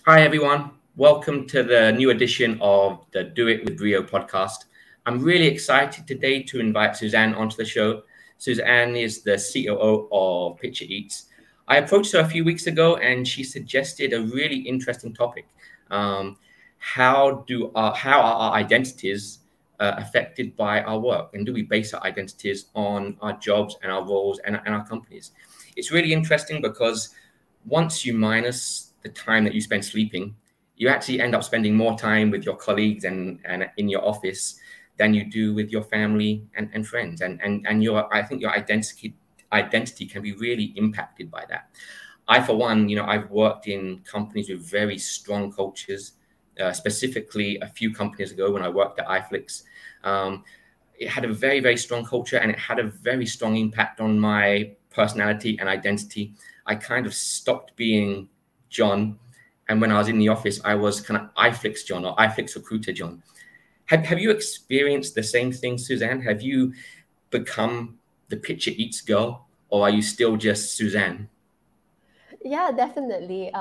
Hi, everyone. Welcome to the new edition of the Do It with Rio podcast. I'm really excited today to invite Suzanne onto the show. Suzanne is the COO of PichaEats. I approached her a few weeks ago and she suggested a really interesting topic. How are our identities affected by our work? And do we base our identities on our jobs and our roles and our companies? It's really interesting because once you minus the time that you spend sleeping, you actually end up spending more time with your colleagues and in your office than you do with your family and friends. And I think your identity can be really impacted by that. I, for one, I've worked in companies with very strong cultures, specifically a few companies ago when I worked at iFlix. It had a very, very strong culture and it had a very strong impact on my personality and identity. I kind of stopped being John. And when I was in the office, I was kind of iFlix John or iFlix Recruiter John. Have you experienced the same thing, Suzanne? Have you become the PichaEats girl, or are you still just Suzanne? Yeah, definitely.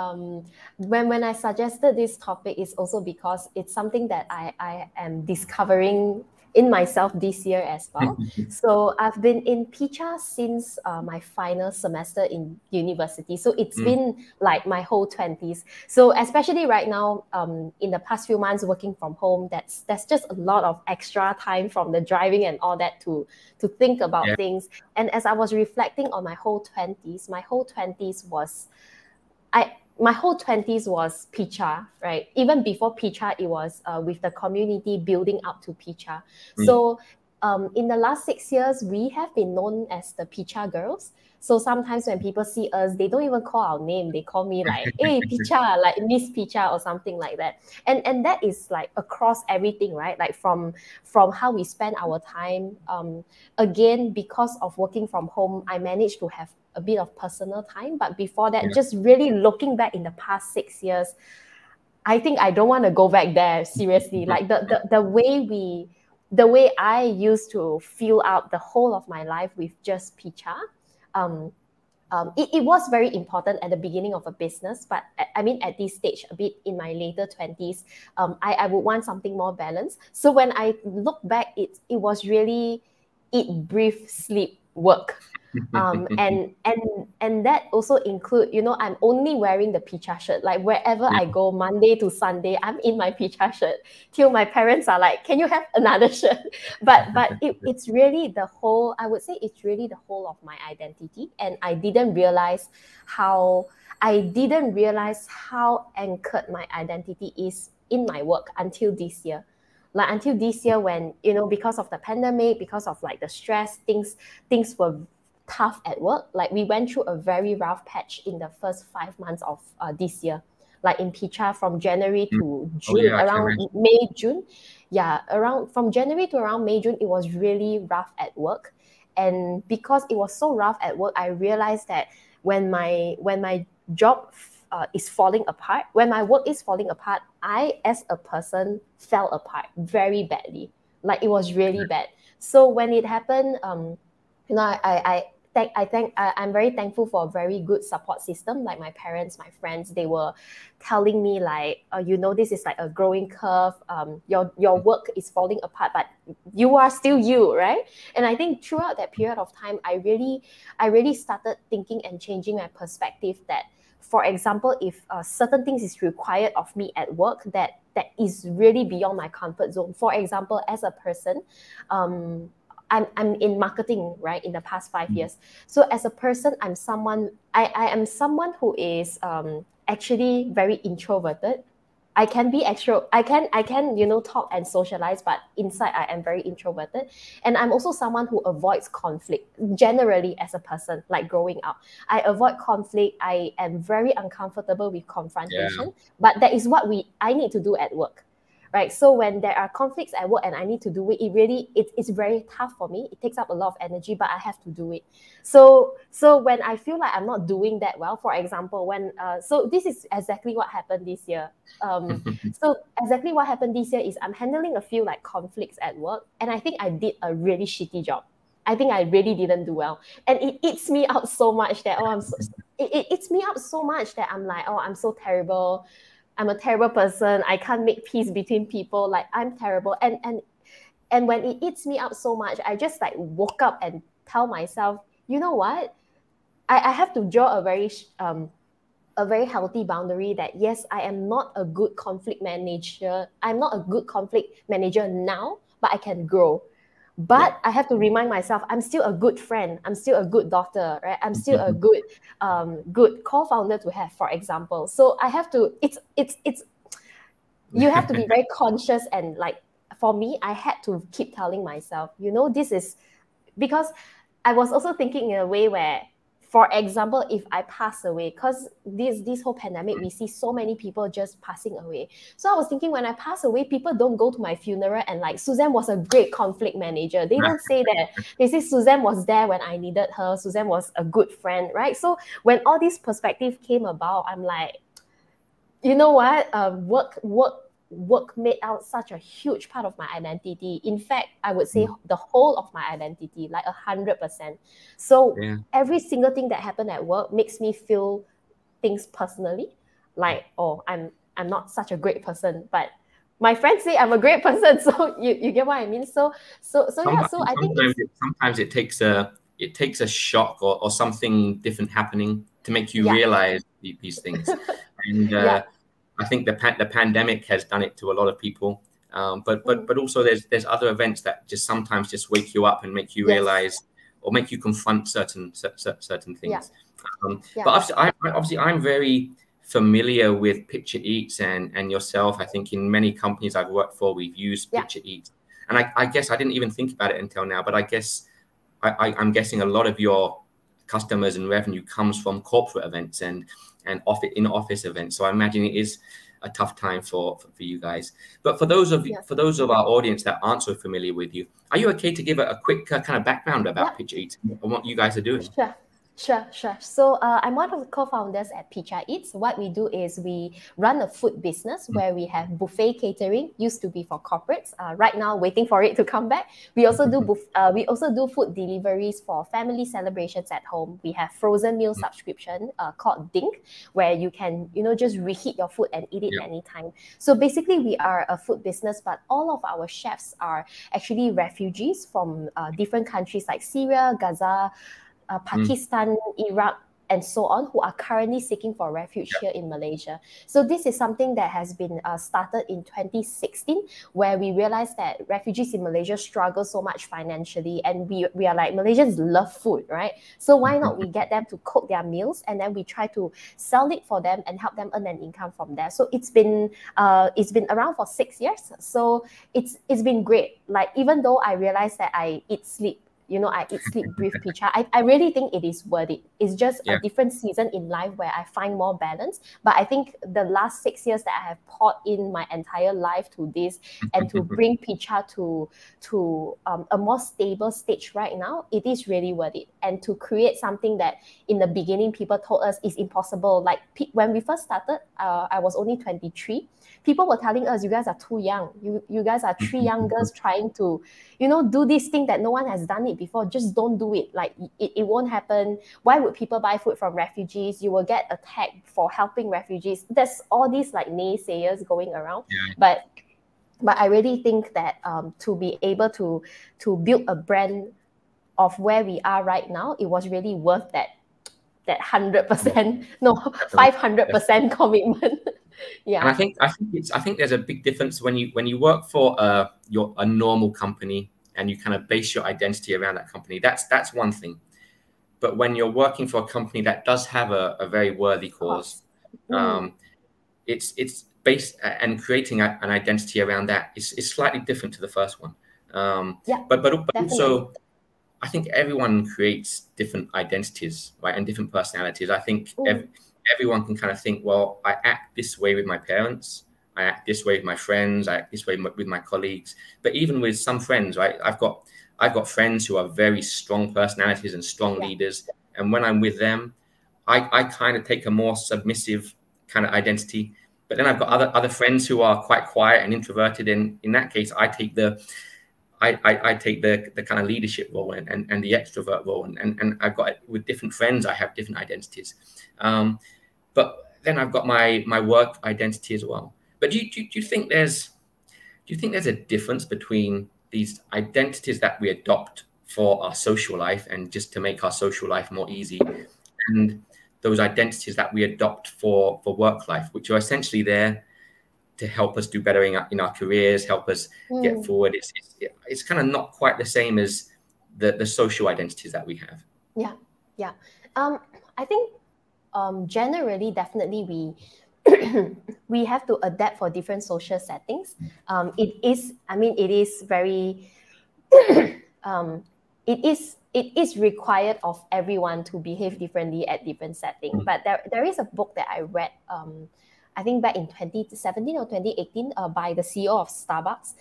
When I suggested this topic is also because it's something that I am discovering in myself this year as well. So I've been in Picha since my final semester in university. So it's been like my whole 20s. So especially right now, in the past few months working from home, that's just a lot of extra time from the driving and all that to think about things. And as I was reflecting on my whole 20s, my whole 20s was Picha, right? Even before Picha, it was with the community building up to Picha. So in the last 6 years, we have been known as the Picha girls. So sometimes when people see us, they don't even call our name. They call me like, hey, Picha, like Miss Picha or something like that. And that is like across everything, right? Like from how we spend our time. Again, because of working from home, I managed to have a bit of personal time. But before that, just really looking back in the past 6 years, I think I don't want to go back there, seriously. Like the way I used to fill out the whole of my life with just Picha, it was very important at the beginning of a business, but I mean, at this stage, a bit in my later 20s, I would want something more balanced. So when I look back, it was really eat, breathe, sleep, work. And that also include, I'm only wearing the Picha shirt. Like wherever I go, Monday to Sunday, I'm in my Picha shirt till my parents are like, can you have another shirt? But it's really the whole, I would say it's really the whole of my identity. And I didn't realize how anchored my identity is in my work until this year. Like until this year when, because of the pandemic, because of like the stress, things were tough at work. Like we went through a very rough patch in the first 5 months of this year, like in Picha from January to June, around May, June. Yeah, from January to around May, June, it was really rough at work. And because it was so rough at work, I realized that when my job is falling apart, when my work is falling apart, I as a person fell apart very badly. Like it was really bad. So when it happened, I'm very thankful for a very good support system. Like my parents, my friends, they were telling me like, this is like a growing curve. Your work is falling apart, but you are still you, right? And I think throughout that period of time, I really started thinking and changing my perspective that, for example, if certain things is required of me at work that is really beyond my comfort zone. For example, as a person, I'm in marketing, right, in the past 5 years. So as a person, I am someone who is actually very introverted. I can be extro. I can talk and socialize, but inside I am very introverted. And I'm also someone who avoids conflict generally as a person. Like growing up, I avoid conflict. I am very uncomfortable with confrontation. But that is what I need to do at work. Right. So when there are conflicts at work and I need to do it, it's very tough for me. It takes up a lot of energy, but I have to do it. So when I feel like I'm not doing that well, for example, so this is exactly what happened this year. So exactly what happened this year is I'm handling a few like conflicts at work, and I think I did a really shitty job. I think I really didn't do well, and it eats me up so much that it eats me up so much that I'm like, oh, I'm so terrible. I'm a terrible person. I can't make peace between people. Like I'm terrible. And when it eats me up so much, I just like woke up and tell myself, you know what? I have to draw a very healthy boundary that yes, I am not a good conflict manager. I'm not a good conflict manager now, but I can grow. But I have to remind myself, I'm still a good friend. I'm still a good daughter, right? I'm still a good co-founder to have, for example. So I have to. It's. You have to be very conscious and like. For me, I had to keep telling myself, you know, this is because I was also thinking in a way where, for example, if I pass away, because this whole pandemic, we see so many people just passing away. So I was thinking when I pass away, people don't go to my funeral and like, Suzanne was a great conflict manager. They don't say that. They say Suzanne was there when I needed her. Suzanne was a good friend, right? So when all this perspective came about, I'm like, you know what? Work made out such a huge part of my identity. In fact, I would say the whole of my identity, like 100%. So every single thing that happened at work makes me feel things personally, like, oh, I'm not such a great person, but my friends say I'm a great person. So you get what I mean? So yeah. So I think sometimes it takes a shock or something different happening to make you realize these things. And I think the pandemic has done it to a lot of people, but also there's other events that just sometimes just wake you up and make you realize or make you confront certain things. But obviously I'm very familiar with PichaEats and yourself. I think in many companies I've worked for, we've used PichaEats, and I guess I didn't even think about it until now. But I guess I'm guessing a lot of your customers and revenue comes from corporate events and office events. So I imagine it is a tough time for you guys. But for those of our audience that aren't so familiar with you, are you okay to give a quick kind of background about PichaEats and what you guys are doing? Sure. So I'm one of the co-founders at PichaEats. What we do is we run a food business where we have buffet catering. Used to be for corporates. Right now, waiting for it to come back. We also do food deliveries for family celebrations at home. We have frozen meal subscription called Ling, where you can just reheat your food and eat it anytime. So basically, we are a food business, but all of our chefs are actually refugees from different countries like Syria, Gaza, Pakistan, Iraq, and so on, who are currently seeking for refuge here in Malaysia. So this is something that has been started in 2016, where we realized that refugees in Malaysia struggle so much financially, and we are like, Malaysians love food, right? So why not we get them to cook their meals, and then we try to sell it for them and help them earn an income from there. So it's been around for 6 years. So it's been great. Like, even though I realized that I eat, sleep, I eat, sleep, breathe Picha. I really think it is worth it. It's just a different season in life where I find more balance. But I think the last 6 years that I have poured in my entire life to this and to bring Picha to a more stable stage right now, it is really worth it. And to create something that in the beginning people told us is impossible. Like when we first started, I was only 23. People were telling us, you guys are too young. You guys are 3 young girls trying to, do this thing that no one has done it before. Just don't do it. Like it won't happen. Why would people buy food from refugees? You will get attacked for helping refugees. There's all these like naysayers going around. But I really think that to be able to build a brand of where we are right now, it was really worth that 100%, no, 500% commitment. And I think there's a big difference when you work for a normal company and you kind of base your identity around that company. That's one thing. But when you're working for a company that does have a very worthy cause, it's based and creating an identity around that is slightly different to the first one. But also, I think everyone creates different identities, right, and different personalities. I think everyone can kind of think, well, I act this way with my parents, I act this way with my friends, I act this way with my colleagues. But even with some friends, right, I've got friends who are very strong personalities and strong leaders, and when I'm with them, I kind of take a more submissive kind of identity. But then I've got other friends who are quite quiet and introverted, and in that case, I take the kind of leadership role and the extrovert role, and I've got, with different friends, I have different identities. But then I've got my work identity as well. But do you think there's a difference between these identities that we adopt for our social life and just to make our social life more easy, and those identities that we adopt for work life, which are essentially there to help us do better in our careers, help us get forward? It's kind of not quite the same as the social identities that we have. Yeah. I think generally, definitely we have to adapt for different social settings. It is very it is required of everyone to behave differently at different settings. But there is a book that I read, I think back in 2017 or 2018, by the CEO of Starbucks.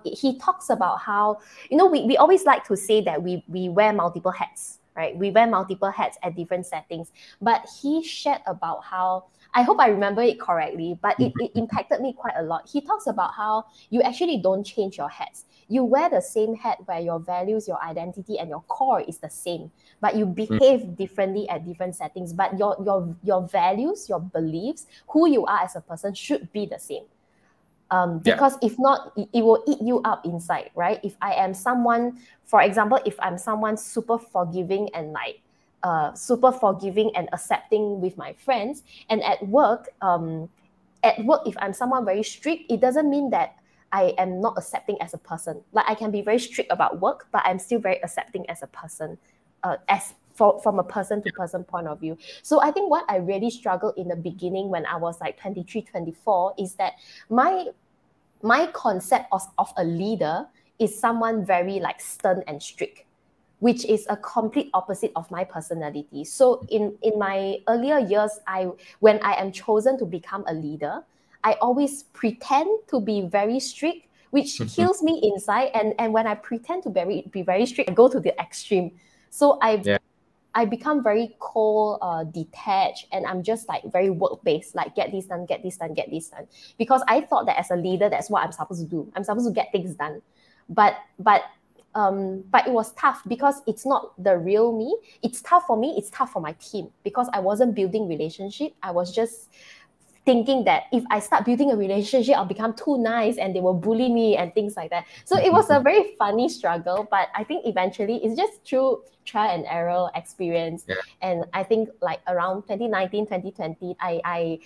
He talks about how, we always like to say that we wear multiple hats, right? We wear multiple hats at different settings. But he shared about how, I hope I remember it correctly, but it impacted me quite a lot. He talks about how you actually don't change your hats. You wear the same hat where your values, your identity, and your core is the same, but you behave differently at different settings. But your values, your beliefs, who you are as a person should be the same. Because if not, it will eat you up inside, right? If I am someone, for example, if I'm someone super forgiving and accepting with my friends, and at work, if I'm someone very strict, it doesn't mean that I am not accepting as a person. Like, I can be very strict about work, but I'm still very accepting as a person, from a person to person point of view. So I think what I really struggled in the beginning when I was like 23, 24 is that my concept of a leader is someone very like stern and strict, which is a complete opposite of my personality. So in my earlier years, when I am chosen to become a leader, I always pretend to be very strict, which kills me inside. And when I pretend to be very strict, I go to the extreme. So I become very cold, detached, and I'm just like very work-based, like get this done, get this done, get this done. Because I thought that as a leader, that's what I'm supposed to do. I'm supposed to get things done. But it was tough because it's not the real me. It's tough for me. It's tough for my team because I wasn't building relationship. I was just thinking that if I start building a relationship, I'll become too nice and they will bully me and things like that. So it was a very funny struggle, but I think eventually it's just through trial and error experience. And I think like around 2019, 2020, I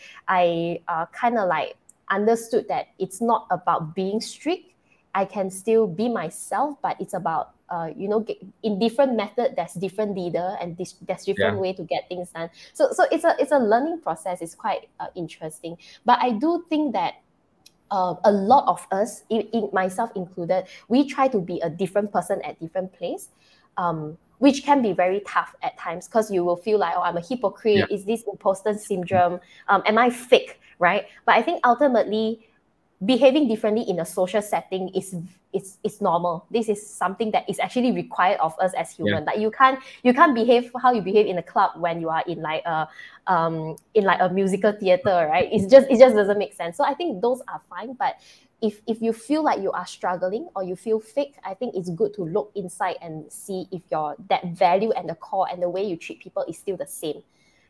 kind of like understood that it's not about being strict. I can still be myself, but it's about in different method, there's different leader and there's different way to get things done. So it's a learning process. It's quite interesting. But I do think that a lot of us, in myself included, we try to be a different person at different place, which can be very tough at times because you will feel like, oh, I'm a hypocrite. Is this imposter syndrome? Am I fake, right? But I think ultimately, behaving differently in a social setting is normal. This is something that is actually required of us as humans. Like you can't behave how you behave in a club when you are in like a musical theater, right? It just doesn't make sense. So I think those are fine. But if you feel like you are struggling or you feel fake, I think it's good to look inside and see if that value and the core and the way you treat people is still the same.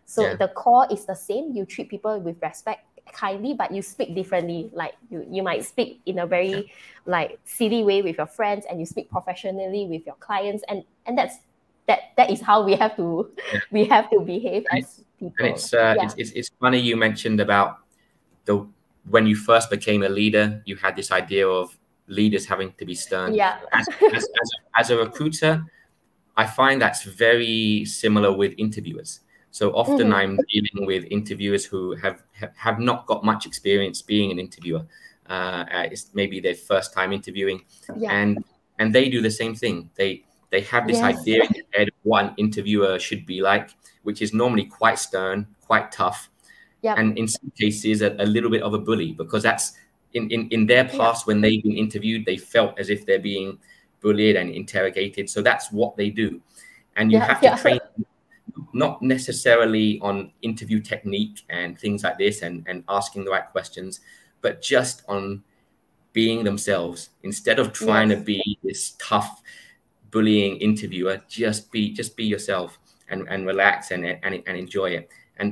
So the core is the same. You treat people with respect, kindly, but you speak differently. Like you might speak in a very like silly way with your friends, and you speak professionally with your clients, and that is how we have to behave as people. And it's funny you mentioned about when you first became a leader, you had this idea of leaders having to be stern. As a recruiter, I find that's very similar with interviewers. So often I'm dealing with interviewers who have not got much experience being an interviewer. It's maybe their first time interviewing, and they do the same thing. They have this idea in their head of what an interviewer should be like, which is normally quite stern, quite tough, and in some cases a little bit of a bully, because that's in their past when they've been interviewed, they felt as if they're being bullied and interrogated. So that's what they do, and you have to train them, not necessarily on interview technique and things like this and asking the right questions, but just on being themselves. Instead of trying to be this tough bullying interviewer, just be yourself and relax and enjoy it.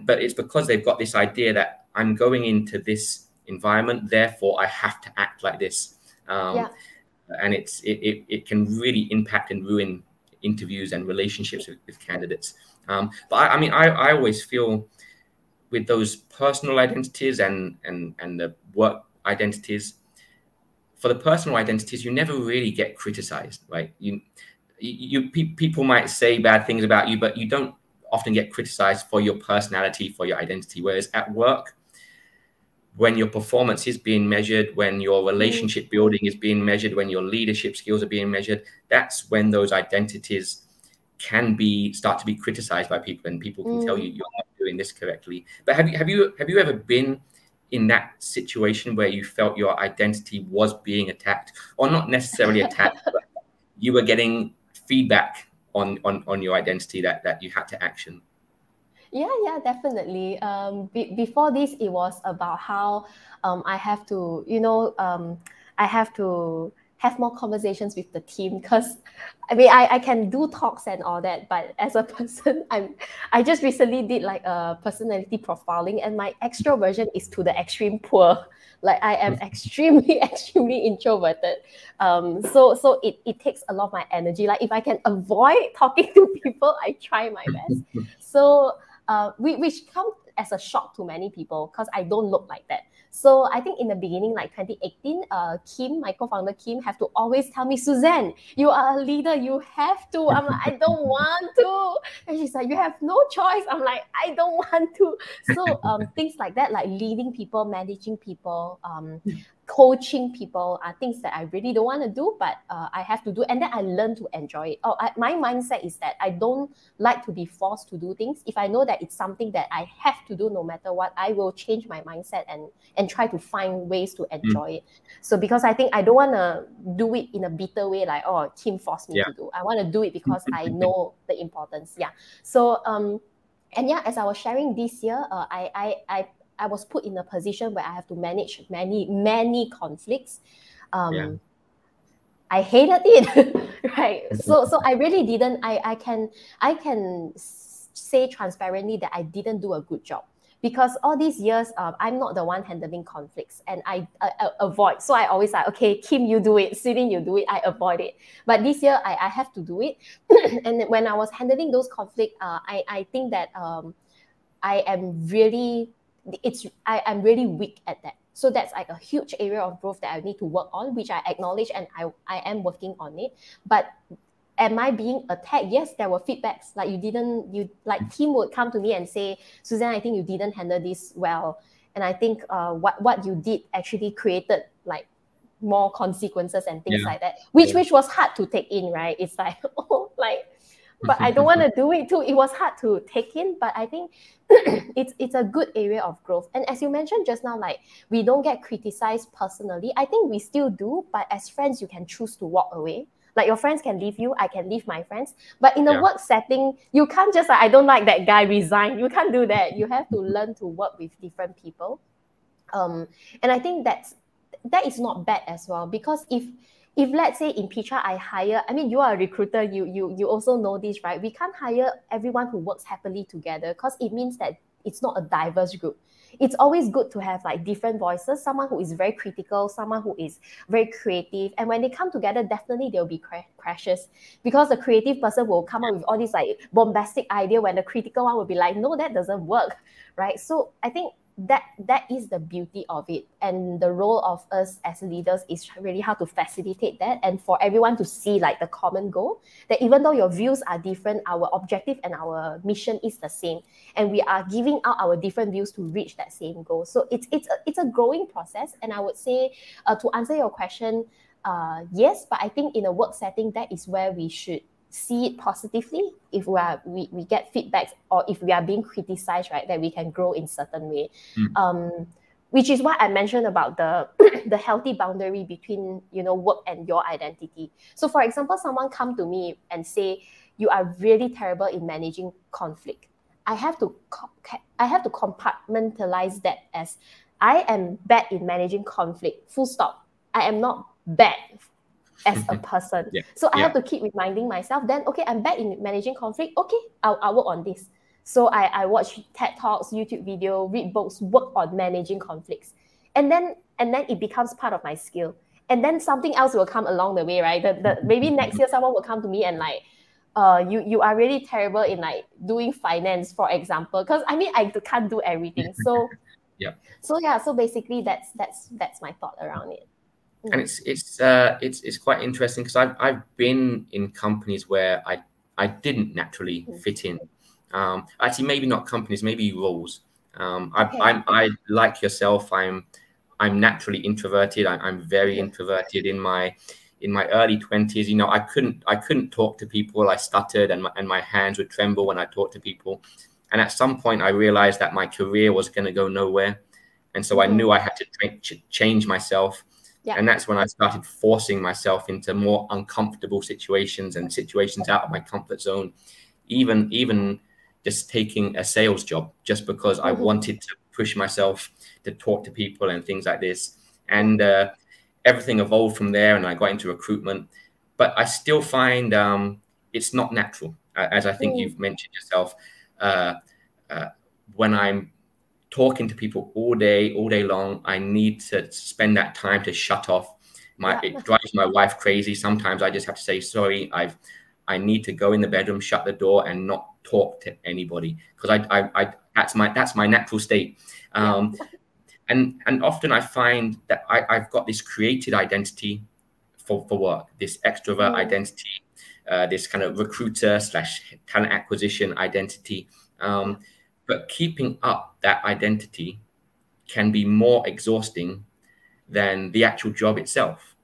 but it's because they've got this idea that I'm going into this environment, therefore I have to act like this. And it can really impact and ruin interviews and relationships with candidates. But I always feel with those personal identities and the work identities, for the personal identities, you never really get criticized, right? People might say bad things about you, but you don't often get criticized for your personality, for your identity. Whereas at work, when your performance is being measured, when your relationship building is being measured, when your leadership skills are being measured, that's when those identities can start to be criticized by people, and people can tell you you're not doing this correctly. But have you ever been in that situation where you felt your identity was being attacked, or not necessarily attacked, but you were getting feedback on your identity that you had to action? Yeah, definitely. Before this, it was about how I have to, I have to have more conversations with the team, because I can do talks and all that, but as a person, I just recently did like a personality profiling, and my extroversion is to the extreme poor. Like I am extremely introverted. So it takes a lot of my energy. Like if I can avoid talking to people, I try my best. So which comes as a shock to many people, because I don't look like that. So I think in the beginning, like 2018, Kim, my co-founder Kim, have to always tell me, Suzanne, you are a leader, you have to. I'm like, I don't want to. And she's like, you have no choice. I'm like, I don't want to. So things like that, like leading people, managing people, coaching people are things that I really don't want to do, but I have to do. And then I learn to enjoy it. My mindset is that I don't like to be forced to do things. If I know that it's something that I have to do no matter what, I will change my mindset and try to find ways to enjoy it. So because I think I don't want to do it in a bitter way, like, oh, Kim forced me to do. I want to do it because I know the importance. So and as I was sharing this year, I was put in a position where I have to manage many conflicts. I hated it, right? So I really didn't. I can say transparently that I didn't do a good job, because all these years I'm not the one handling conflicts, and I avoid. So I always like, okay, Kim, you do it. Celine, you do it. I avoid it. But this year I have to do it. And when I was handling those conflicts, I think that I am really weak at that. So that's like a huge area of growth that I need to work on, which I acknowledge, and I am working on it. But am I being attacked? Yes, there were feedbacks. Like team would come to me and say, Suzanne, I think you didn't handle this well. And I think what you did actually created like more consequences and things like that, which was hard to take in, right? It's like, but I don't want to do it too. It was hard to take in, but I think it's a good area of growth. And as you mentioned just now, like we don't get criticized personally. I think we still do, but as friends, you can choose to walk away. Like your friends can leave you, I can leave my friends. But in a work setting, you can't just like, I don't like that guy, resign. You can't do that. You have to learn to work with different people. And I think that is not bad as well, because if let's say in Picha I hire, you are a recruiter, you also know this, right? We can't hire everyone who works happily together, because it means that it's not a diverse group. It's always good to have like different voices, someone who is very critical, someone who is very creative. And when they come together, definitely there'll be crashes, because the creative person will come up with all these like bombastic idea, when the critical one will be like, no, that doesn't work, right? So I think that is the beauty of it, and the role of us as leaders is really how to facilitate that, and for everyone to see like the common goal, that even though your views are different, our objective and our mission is the same, and we are giving out our different views to reach that same goal. So it's a growing process. And I would say to answer your question, yes, but I think in a work setting, that is where we should see it positively. If we get feedback, or if we are being criticized, right, that we can grow in certain way. Which is what I mentioned about the healthy boundary between work and your identity. So for example, someone come to me and say, you are really terrible in managing conflict. I have to compartmentalize that as, I am bad in managing conflict, full stop. I am not bad as a person. So I have to keep reminding myself, then, okay, I'm bad in managing conflict. Okay, I'll work on this. So I watch TED Talks, YouTube video, read books, work on managing conflicts. And then it becomes part of my skill. And then something else will come along the way, right? Maybe next year someone will come to me and like, you are really terrible in like doing finance, for example. Because I mean, I can't do everything. So Yeah. So basically that's my thought around it. And it's quite interesting because I've been in companies where I didn't naturally fit in. Actually, maybe not companies, maybe roles. I like yourself. I'm naturally introverted. I'm very introverted in my early 20s. You know, I couldn't talk to people. I stuttered and my hands would tremble when I talked to people. And at some point, I realized that my career was going to go nowhere, and so I knew I had to change myself. Yeah. And that's when I started forcing myself into more uncomfortable situations and situations out of my comfort zone, even just taking a sales job just because I wanted to push myself to talk to people and things like this. And everything evolved from there, and I got into recruitment. But I still find it's not natural, as I think you've mentioned yourself. When I'm talking to people all day long, I need to spend that time to shut off. It drives my wife crazy. Sometimes I just have to say, sorry, I need to go in the bedroom, shut the door, and not talk to anybody, because I that's my natural state. And often I find that I've got this created identity for work, this extrovert identity, this kind of recruiter / talent acquisition identity. But keeping up that identity can be more exhausting than the actual job itself.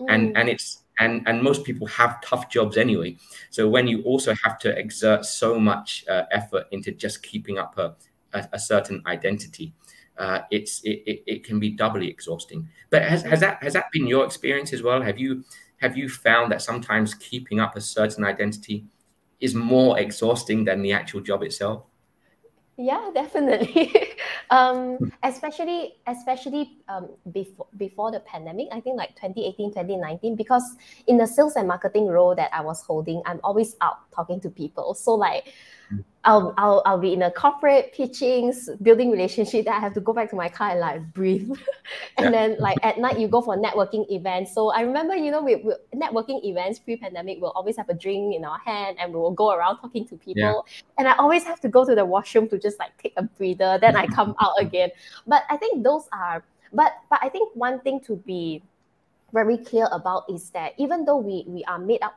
And most people have tough jobs anyway. So when you also have to exert so much effort into just keeping up a certain identity, it can be doubly exhausting. But has that been your experience as well? Have you found that sometimes keeping up a certain identity is more exhausting than the actual job itself? Yeah, definitely. Especially before the pandemic, I think like 2018, 2019, because in the sales and marketing role that I was holding, I'm always out talking to people. So like I'll be in a corporate pitchings, building relationship, that I have to go back to my car and like breathe. And then like at night you go for networking events. So I remember, you know, we networking events pre-pandemic, we'll always have a drink in our hand and we will go around talking to people. And I always have to go to the washroom to just like take a breather. Then I come out again. But I think those are, but I think one thing to be very clear about is that even though we are made up,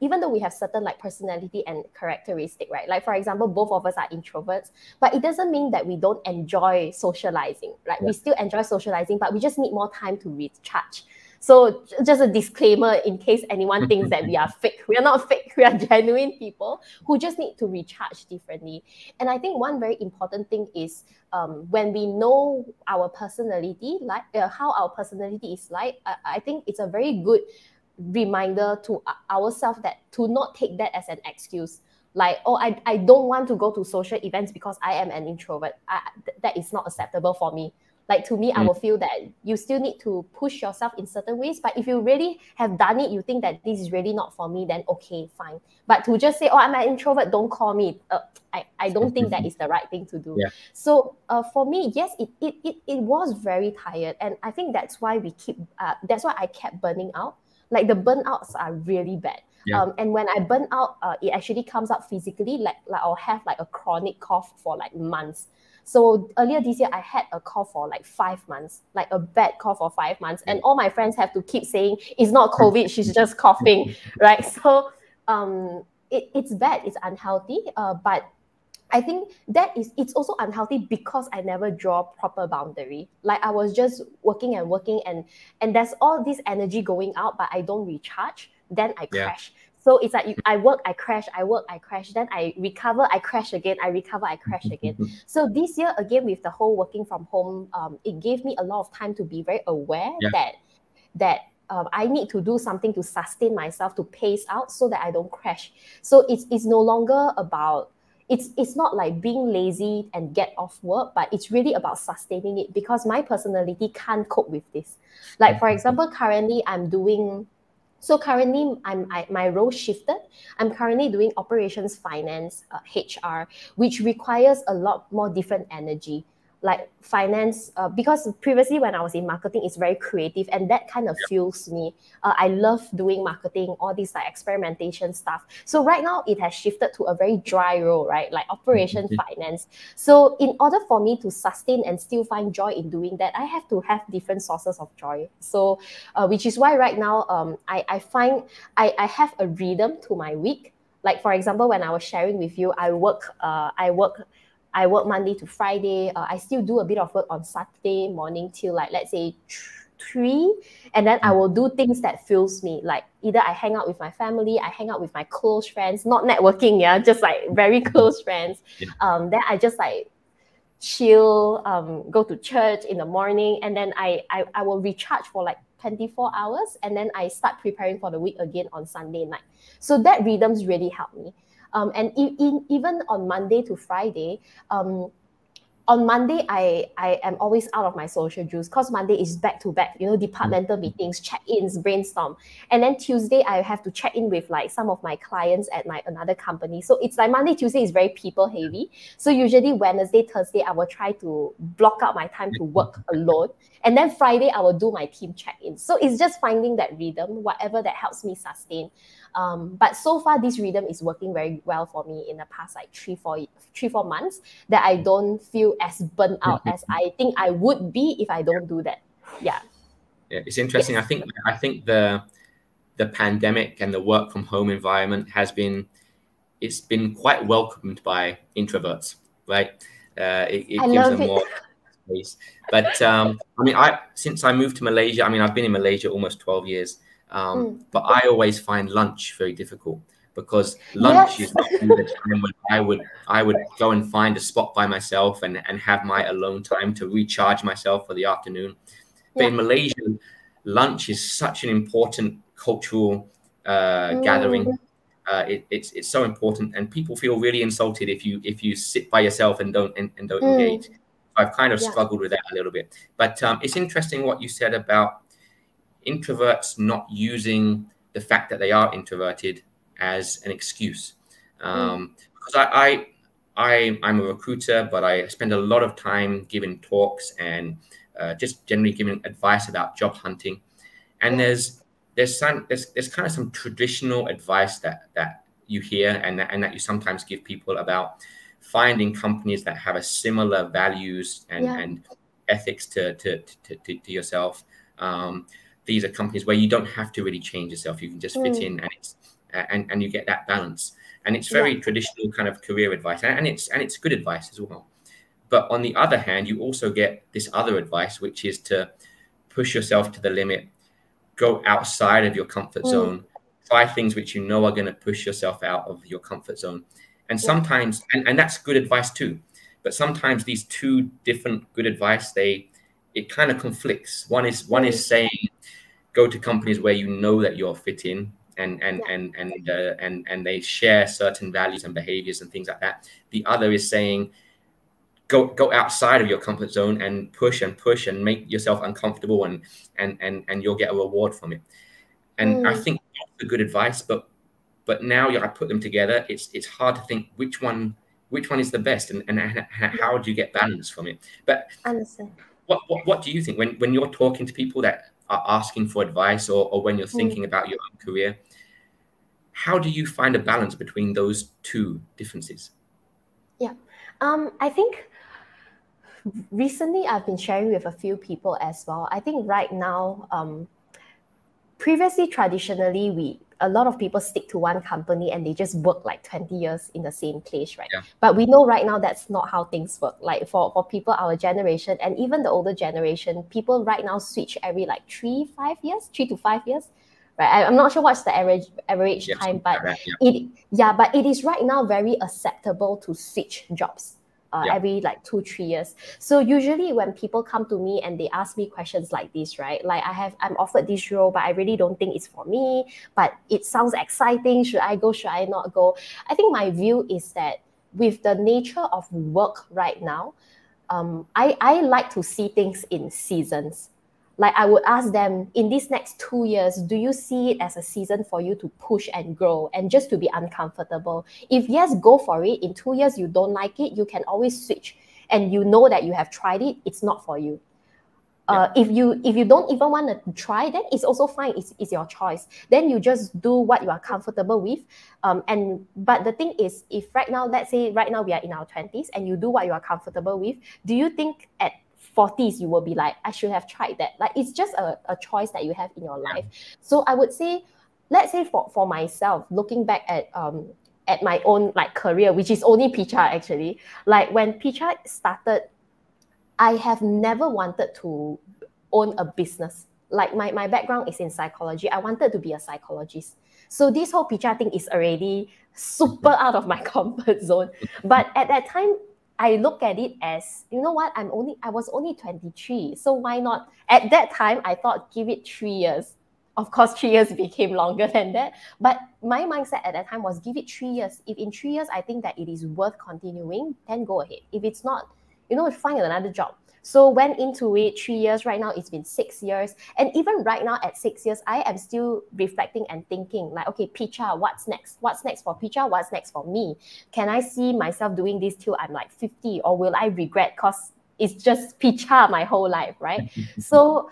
even though we have certain like personality and characteristic, right? Like for example, both of us are introverts, but it doesn't mean that we don't enjoy socializing, right? We still enjoy socializing, but we just need more time to recharge. So just a disclaimer in case anyone thinks that we are fake. We are not fake. We are genuine people who just need to recharge differently. And I think one very important thing is when we know our personality, like how our personality is like, I think it's a very good reminder to ourselves that to not take that as an excuse. Like, oh, I don't want to go to social events because I am an introvert. That is not acceptable for me. Like to me, I will feel that you still need to push yourself in certain ways. But if you really have done it, you think that this is really not for me, then okay, fine. But to just say, oh, I'm an introvert, don't call me. I don't think that is the right thing to do. So for me, yes, it was very tired. And I think that's why that's why I kept burning out. Like the burnouts are really bad. And when I burn out, it actually comes out physically. Like I'll have like a chronic cough for like months. So earlier this year, I had a cough for like 5 months, like a bad cough for 5 months. And all my friends have to keep saying, it's not COVID, she's just coughing, right? So it's bad, it's unhealthy. But I think it's also unhealthy because I never draw proper boundary. Like I was just working and there's all this energy going out, but I don't recharge. Then I crash. So it's like I work, I crash, I work, I crash. Then I recover, I crash again, I recover, I crash again. So this year, again, with the whole working from home, it gave me a lot of time to be very aware that I need to do something to sustain myself, to pace out so that I don't crash. So it's no longer about, it's not like being lazy and get off work, but it's really about sustaining it because my personality can't cope with this. Like, for example, currently I'm doing So currently, my role shifted. I'm currently doing operations, finance, HR, which requires a lot more different energy. Like finance, because previously when I was in marketing, it's very creative, and that kind of fuels me. I love doing marketing, all these like experimentation stuff. So right now, it has shifted to a very dry role, right? Like operation, finance. So in order for me to sustain and still find joy in doing that, I have to have different sources of joy. So which is why right now I find I have a rhythm to my week. Like for example, when I was sharing with you, I work Monday to Friday. I still do a bit of work on Saturday morning till like let's say 3, and then I will do things that fills me. Like either I hang out with my family, I hang out with my close friends, not networking, yeah, just like very close friends. Then I just like chill, go to church in the morning, and then I will recharge for like 24 hours, and then I start preparing for the week again on Sunday night. So that rhythms really help me. And even on Monday to Friday, on Monday, I am always out of my social juice because Monday is back to back, departmental meetings, check-ins, brainstorm. And then Tuesday, I have to check in with like some of my clients at my another company. So it's like Monday, Tuesday is very people heavy. So usually Wednesday, Thursday, I will try to block out my time to work alone. And then Friday, I will do my team check-in. So it's just finding that rhythm, whatever that helps me sustain. But so far, this rhythm is working very well for me in the past like 4 months, that I don't feel as burnt out as I think I would be if I don't do that. Yeah. Yeah, it's interesting. Yes. I think the pandemic and the work from home environment it's been quite welcomed by introverts, right? It gives them more space. But I mean, since I moved to Malaysia, I mean, I've been in Malaysia almost 12 years. But I always find lunch very difficult, because lunch is not the time when I would go and find a spot by myself and have my alone time to recharge myself for the afternoon. But in Malaysia, lunch is such an important cultural gathering. It's so important, and people feel really insulted if you sit by yourself and don't engage. I've kind of struggled with that a little bit. But it's interesting what you said about introverts not using the fact that they are introverted as an excuse. Because I'm a recruiter, but I spend a lot of time giving talks and just generally giving advice about job hunting. And there's kind of some traditional advice that you hear and that you sometimes give people about finding companies that have a similar values and ethics to yourself. These are companies where you don't have to really change yourself. You can just fit in, and you get that balance. And it's very traditional kind of career advice, and it's good advice as well. But on the other hand, you also get this other advice, which is to push yourself to the limit, go outside of your comfort zone, try things which you know are going to push yourself out of your comfort zone. And sometimes, and that's good advice too, but sometimes these two different good advice, it kind of conflicts. One is saying, go to companies where you know that you're fit in, and they share certain values and behaviors and things like that. The other is saying, go outside of your comfort zone and push and make yourself uncomfortable, and you'll get a reward from it. And I think that's the good advice, but now I put them together, it's hard to think which one is the best, and how do you get balance from it. But understand. What do you think when you're talking to people that are asking for advice, or when you're thinking about your own career? How do you find a balance between those two differences? Yeah, I think recently I've been sharing with a few people as well. I think right now, previously, traditionally, a lot of people stick to one company and they just work like 20 years in the same place, right? But we know right now that's not how things work. Like for people our generation, and even the older generation, people right now switch every like 3 to 5 years. Right? I'm not sure what's the average time, but it is right now very acceptable to switch jobs every like 2-3 years. So usually when people come to me and they ask me questions like this, right? Like I'm offered this role, but I really don't think it's for me, but it sounds exciting. Should I go? Should I not go? I think my view is that with the nature of work right now, I like to see things in seasons. like I would ask them, in these next 2 years, do you see it as a season for you to push and grow and just to be uncomfortable? If yes, go for it. In 2 years, you don't like it, you can always switch. And you know that you have tried it, it's not for you. If you don't even want to try, then it's also fine. It's your choice. Then you just do what you are comfortable with. But the thing is, if right now, let's say right now we are in our 20s and you do what you are comfortable with, do you think at 40s you will be like, I should have tried that? Like, it's just a choice that you have in your life. So I would say, let's say for myself, looking back at my own like career, which is only Picha actually, like when Picha started, I have never wanted to own a business. Like my background is in psychology. I wanted to be a psychologist. So this whole Picha thing is already super out of my comfort zone. But at that time, I look at it as, you know what, I was only 23. So why not? At that time, I thought, give it 3 years. Of course, 3 years became longer than that. But my mindset at that time was, give it 3 years. If in 3 years, I think that it is worth continuing, then go ahead. If it's not, find another job. So went into it 3 years. Right now, it's been 6 years. And even right now at 6 years, I am still reflecting and thinking like, okay, Picha, what's next? What's next for Picha? What's next for me? Can I see myself doing this till I'm like 50? Or will I regret because it's just Picha my whole life, right? So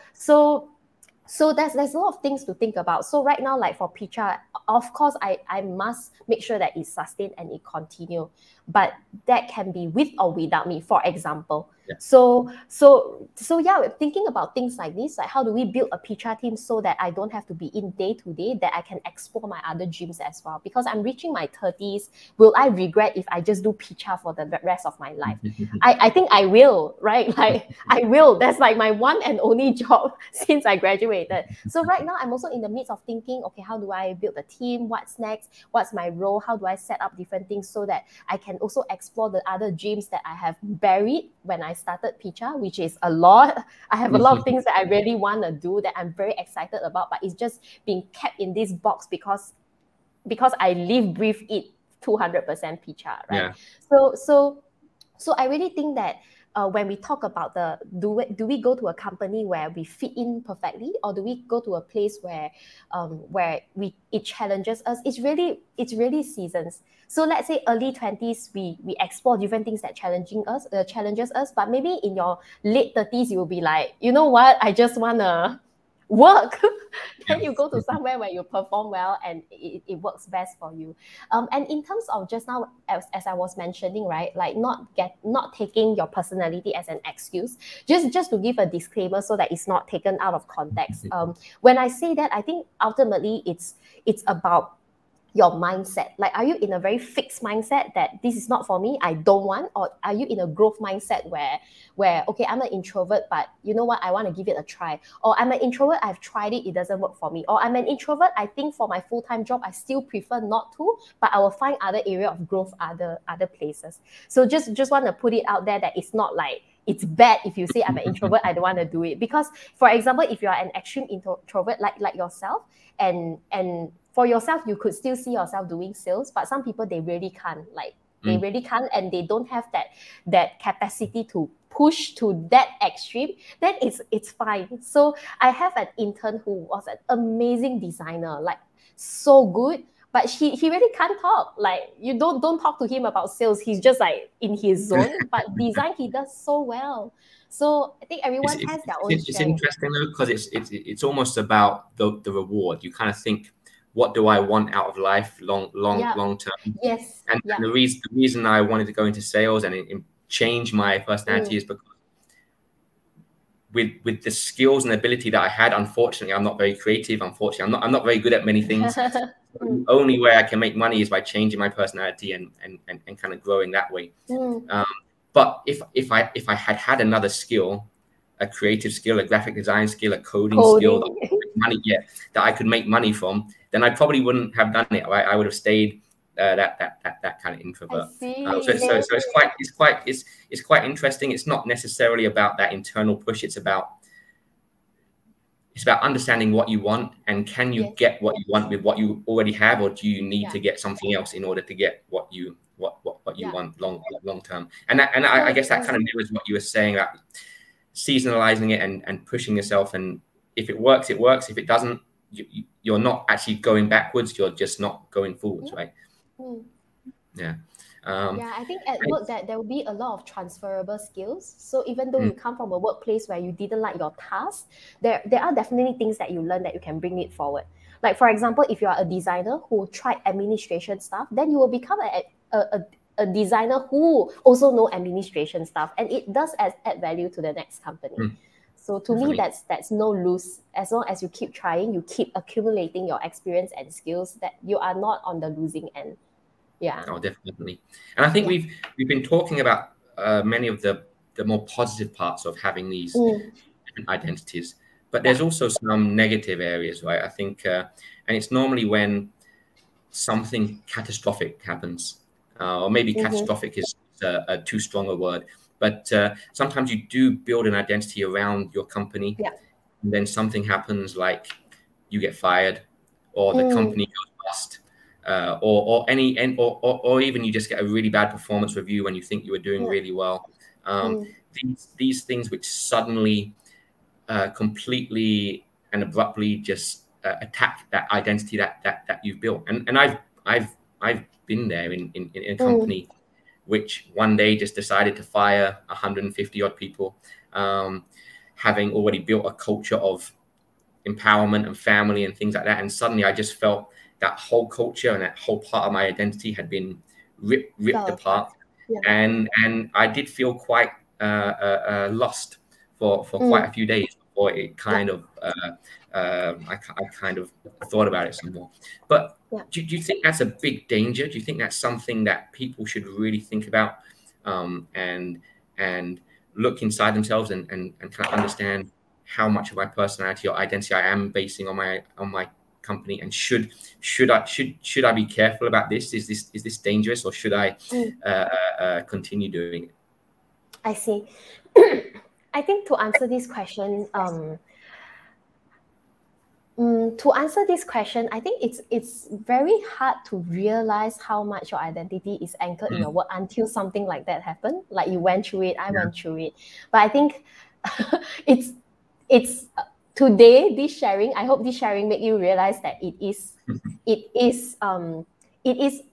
there's a lot of things to think about. So right now, like for Picha, of course, I must make sure that it's sustained and it continue. But that can be with or without me, for example. Yeah. So yeah, thinking about things like this, like how do we build a Picha team so that I don't have to be in day to day, that I can explore my other dreams as well? Because I'm reaching my 30s. Will I regret if I just do Picha for the rest of my life? I think I will, right? Like I will. That's like my one and only job since I graduated. So right now, I'm also in the midst of thinking, okay, how do I build a team? What's next? What's my role? How do I set up different things so that I can also explore the other dreams that I have buried when I started Picha, which is a lot. I have a lot of things that I really want to do that I'm very excited about, but it's just being kept in this box because I live, breathe, eat 200% Picha, right? Yeah. So I really think that when we talk about do we go to a company where we fit in perfectly, or do we go to a place where it challenges us? It's really seasons. So let's say early 20s, we explore different things that challenges us. But maybe in your late 30s, you will be like, you know what? I just wanna work. Then you go to somewhere where you perform well and it works best for you. And in terms of just now, as I was mentioning, right, like not taking your personality as an excuse, just to give a disclaimer so that it's not taken out of context. When I say that, I think ultimately it's about your mindset. Like, are you in a very fixed mindset that this is not for me, I don't want? Or are you in a growth mindset where okay, I'm an introvert, but you know what, I want to give it a try? Or I'm an introvert, I've tried it, it doesn't work for me. Or I'm an introvert, I think for my full-time job, I still prefer not to, but I will find other area of growth, other places. So just want to put it out there that it's not like it's bad if you say I'm an introvert, I don't want to do it. Because, for example, if you are an extreme introvert like yourself, and for yourself, you could still see yourself doing sales, but some people, they really can't. Like, they really can't, and they don't have that capacity to push to that extreme, then it's fine. So I have an intern who was an amazing designer, like so good, but he really can't talk. Like, you don't talk to him about sales. He's just like in his zone, but design, he does so well. So I think everyone has their own strength. It's interesting though, because it's almost about the reward. You kind of think, what do I want out of life long term? Yes. And the reason I wanted to go into sales and change my personality is because with the skills and ability that I had, unfortunately, I'm not very creative. Unfortunately, I'm not very good at many things. The only way I can make money is by changing my personality and kind of growing that way. But if I had another skill, a creative skill, a graphic design skill, a coding skill that I could make money from, then I probably wouldn't have done it. Right? I would have stayed that kind of introvert. So it's quite interesting. It's not necessarily about that internal push. It's about understanding what you want, and can you get what you want with what you already have, or do you need to get something else in order to get what you want long term? And I guess that kind of mirrors what you were saying, that seasonalizing it and pushing yourself. And if it works, it works. If it doesn't, you're not actually going backwards. You're just not going forwards, right? Yeah. Yeah, I think at work that there will be a lot of transferable skills. So even though you come from a workplace where you didn't like your task, there are definitely things that you learn that you can bring it forward. Like for example, if you are a designer who tried administration stuff, then you will become a designer who also know administration stuff, and it does add value to the next company. So to me, that's no lose. As long as you keep trying, you keep accumulating your experience and skills, that you are not on the losing end. Yeah. Oh, definitely. And I think we've been talking about many of the more positive parts of having these different identities, but there's also some negative areas, right? I think, and it's normally when something catastrophic happens, or maybe catastrophic is a too strong a word, but sometimes you do build an identity around your company, and then something happens, like you get fired, or the company goes bust. Or even you just get a really bad performance review when you think you were doing really well. These things which suddenly completely and abruptly just attack that identity that you've built. And I've been there in a company which one day just decided to fire 150 odd people, having already built a culture of empowerment and family and things like that. And suddenly I just felt that whole culture and that whole part of my identity had been ripped apart. And I did feel quite lost for quite a few days before it kind of I kind of thought about it some more. But do you think that's a big danger? Do you think that's something that people should really think about, and look inside themselves and kind of understand how much of my personality or identity I am basing on my company? And should I be careful about this? Is this dangerous, or should I continue doing it? I see. I think to answer this question, I think it's very hard to realize how much your identity is anchored in your work until something like that happened. Like you went through it, I went through it. But I think it's today, this sharing, I hope this sharing make you realize that it is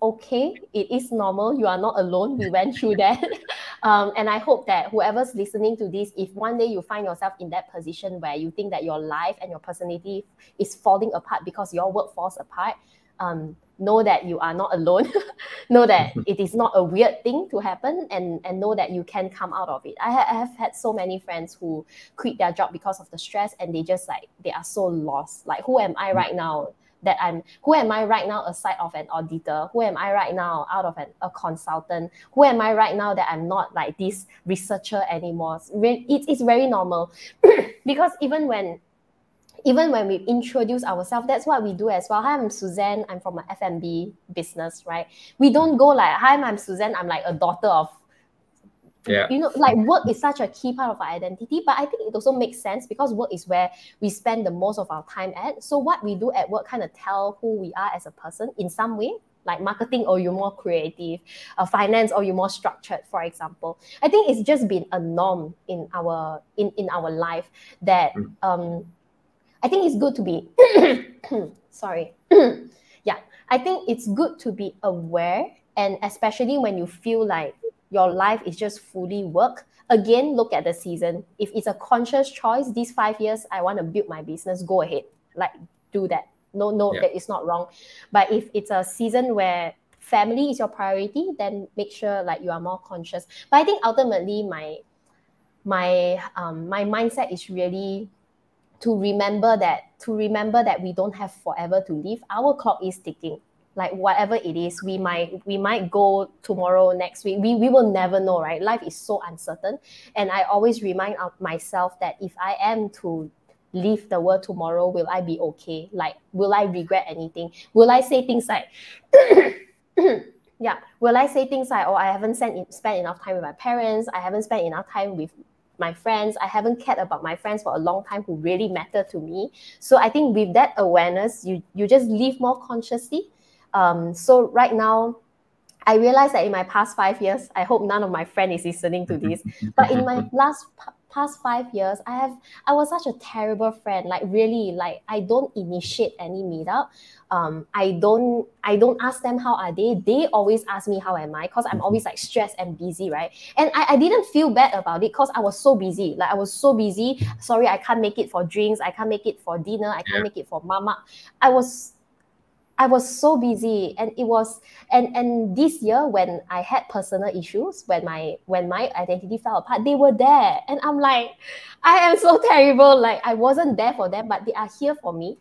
okay. It is normal. You are not alone. We went through that. And I hope that whoever's listening to this, if one day you find yourself in that position where you think that your life and your personality is falling apart because your work falls apart, know that you are not alone. Know that it is not a weird thing to happen, and know that you can come out of it. I have had so many friends who quit their job because of the stress, and they just they are so lost. Like, who am I right now? Who am I right now aside of an auditor? Who am I right now out of a consultant? Who am I right now that I'm not like this researcher anymore? It's very normal. Because even when we introduce ourselves, that's what we do as well. Hi, I'm Suzanne. I'm from an F&B business, right? We don't go like, hi, I'm Suzanne. I'm like a daughter of, like work is such a key part of our identity. But I think it also makes sense because work is where we spend the most of our time at. So what we do at work kind of tell who we are as a person in some way. Like marketing, or you're more creative, finance, or you're more structured, for example. I think it's just been a norm in our life that I think it's good to be sorry. Yeah, I think it's good to be aware, and especially when you feel like your life is just fully work. Again, look at the season. If it's a conscious choice, these 5 years, I want to build my business, go ahead. Like, do that. No, that is not wrong. But if it's a season where family is your priority, then make sure like you are more conscious. But I think ultimately my mindset is really to remember that we don't have forever to live. Our clock is ticking. Like whatever it is, we might go tomorrow, next week. We will never know, right? Life is so uncertain. And I always remind myself that if I am to leave the world tomorrow, will I be okay? Like, will I regret anything? Will I say things like, will I say things like, oh, I haven't spent enough time with my parents. I haven't spent enough time with my friends. I haven't cared about my friends for a long time who really matter to me. So I think with that awareness, you just live more consciously. So right now, I realized that in my past 5 years, I hope none of my friends is listening to this, but in my past 5 years, I was such a terrible friend. Like really, like I don't initiate any meetup. I don't ask them how are they. They always ask me how am I, because I'm always like stressed and busy, right? And I didn't feel bad about it because I was so busy. Like I was so busy. Sorry, I can't make it for drinks. I can't make it for dinner. I can't make it for mama. I was so busy, and it was and this year when I had personal issues, when my identity fell apart, they were there, and I'm like, I am so terrible. Like I wasn't there for them, but they are here for me.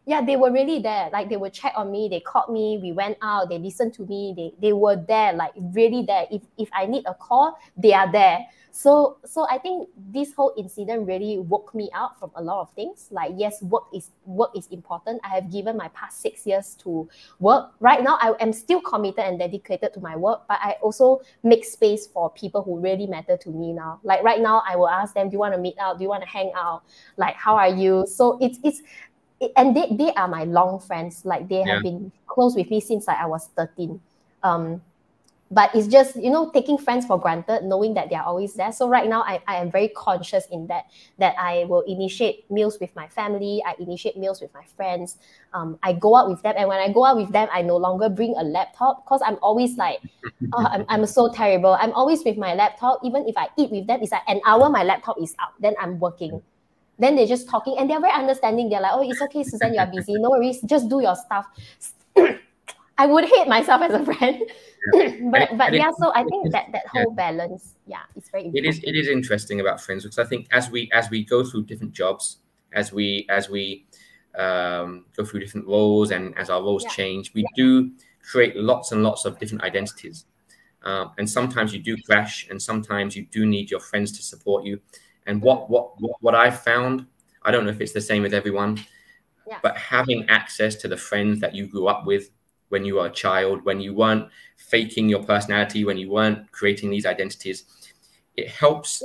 Yeah, they were really there. Like they would check on me, they called me, we went out, they listened to me, they were there, like really there. If I need a call, they are there. So I think this whole incident really woke me out from a lot of things. Like yes, work is important. I have given my past 6 years to work. Right now, I am still committed and dedicated to my work, but I also make space for people who really matter to me now. Like right now, I will ask them, do you want to meet out? Do you want to hang out? Like, how are you? So and they are my long friends. Like they have been close with me since like I was 13. But it's just, taking friends for granted, knowing that they're always there. So right now, I am very conscious in that I will initiate meals with my family. I initiate meals with my friends. I go out with them. And when I go out with them, I no longer bring a laptop because I'm always like, oh, I'm so terrible. I'm always with my laptop. Even if I eat with them, it's like an hour, my laptop is out. Then I'm working. Then they're just talking and they're very understanding. They're like, oh, it's okay, Suzanne, you are busy. No worries, just do your stuff. I would hate myself as a friend. but yeah, so I think that whole balance, it's very important. It is interesting about friends, because I think as we go through different jobs, as we go through different roles, and as our roles change, we do create lots and lots of different identities. And sometimes you do clash, and sometimes you do need your friends to support you. And what I've found, I don't know if it's the same with everyone, but having access to the friends that you grew up with when you were a child, when you weren't faking your personality, when you weren't creating these identities, it helps.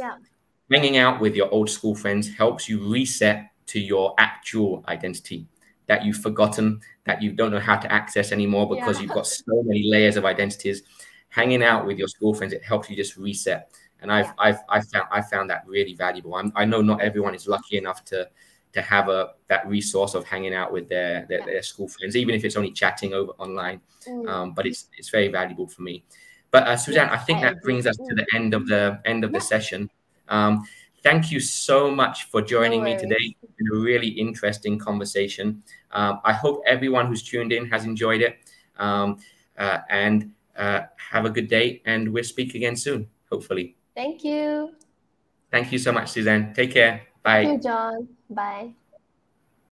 Hanging out with your old school friends helps you reset to your actual identity that you've forgotten, that you don't know how to access anymore because you've got so many layers of identities. Hanging out with your school friends, it helps you just reset. And I found that really valuable. I know not everyone is lucky enough to have that resource of hanging out with their school friends, even if it's only chatting over online. But it's very valuable for me. But Suzanne, I think that brings us to the end of the session. Thank you so much for joining me today in a really interesting conversation. I hope everyone who's tuned in has enjoyed it. And have a good day, and we'll speak again soon, hopefully. Thank you. Thank you so much, Suzanne. Take care. Bye. Thank you, John. Bye.